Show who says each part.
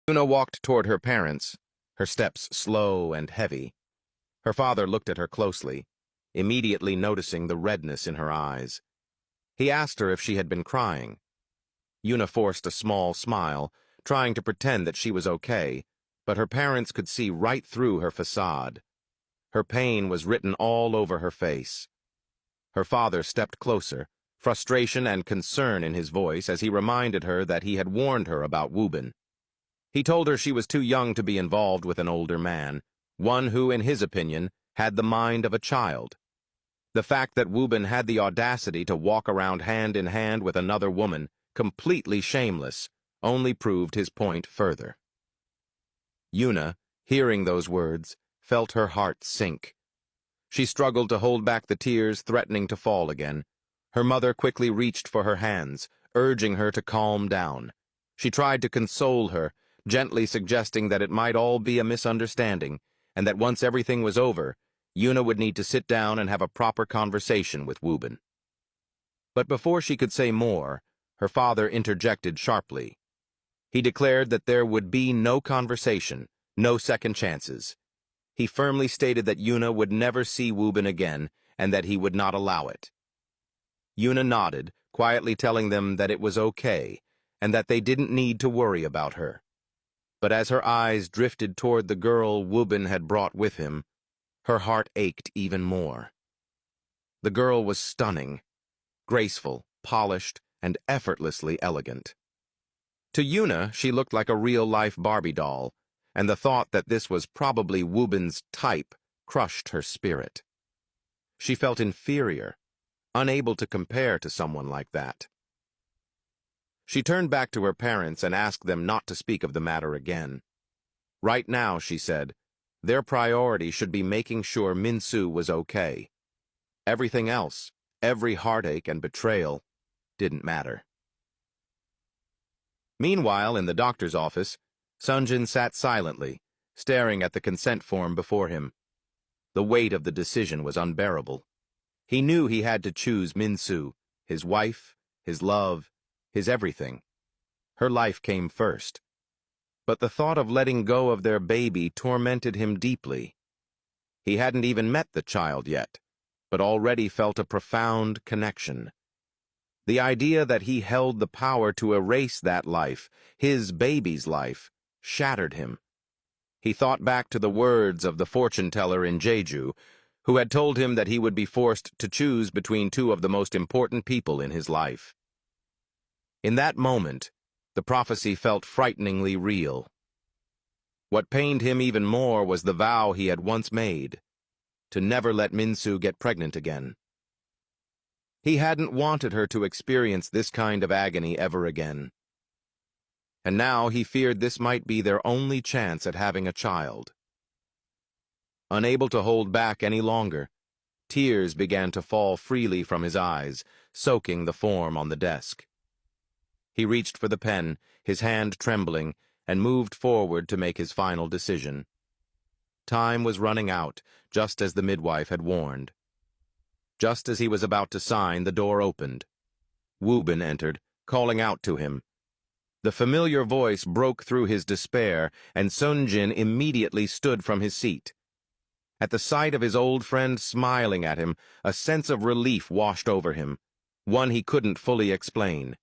Speaker 1: Yuna walked toward her parents, her steps slow and heavy. Her father looked at her closely, immediately noticing the redness in her eyes. He asked her if she had been crying. Yuna forced a small smile, trying to pretend that she was okay, but her parents could see right through her facade. Her pain was written all over her face. Her father stepped closer, frustration and concern in his voice as he reminded her that he had warned her about Wobin. He told her she was too young to be involved with an older man, one who, in his opinion, had the mind of a child. The fact that Wobin had the audacity to walk around hand in hand with another woman, completely shameless, only proved his point further. Yuna, hearing those words, felt her heart sink. She struggled to hold back the tears threatening to fall again. Her mother quickly reached for her hands, urging her to calm down. She tried to console her, gently suggesting that it might all be a misunderstanding, and that once everything was over, Yuna would need to sit down and have a proper conversation with Wobin. But before she could say more, her father interjected sharply. He declared that there would be no conversation, no second chances. He firmly stated that Yuna would never see Wobin again, and that he would not allow it. Yuna nodded, quietly telling them that it was okay, and that they didn't need to worry about her. But as her eyes drifted toward the girl Wobin had brought with him, her heart ached even more. The girl was stunning, graceful, polished, and effortlessly elegant. To Yuna, she looked like a real-life Barbie doll, and the thought that this was probably Wobin's type crushed her spirit. She felt inferior, unable to compare to someone like that. She turned back to her parents and asked them not to speak of the matter again. Right now, she said, their priority should be making sure Minsu was okay. Everything else, every heartache and betrayal, didn't matter. Meanwhile, in the doctor's office, Sunjin sat silently, staring at the consent form before him. The weight of the decision was unbearable. He knew he had to choose Minsu, his wife, his love, his everything. Her life came first. But the thought of letting go of their baby tormented him deeply. He hadn't even met the child yet, but already felt a profound connection. The idea that he held the power to erase that life, his baby's life, shattered him. He thought back to the words of the fortune-teller in Jeju, who had told him that he would be forced to choose between two of the most important people in his life. In that moment, the prophecy felt frighteningly real. What pained him even more was the vow he had once made, to never let Minsu get pregnant again. He hadn't wanted her to experience this kind of agony ever again. And now he feared this might be their only chance at having a child. Unable to hold back any longer, tears began to fall freely from his eyes, soaking the form on the desk. He reached for the pen, his hand trembling, and moved forward to make his final decision. Time was running out, just as the midwife had warned. Just as he was about to sign, the door opened. Wobin entered, calling out to him. The familiar voice broke through his despair, and Sunjin immediately stood from his seat. At the sight of his old friend smiling at him, a sense of relief washed over him, one he couldn't fully explain.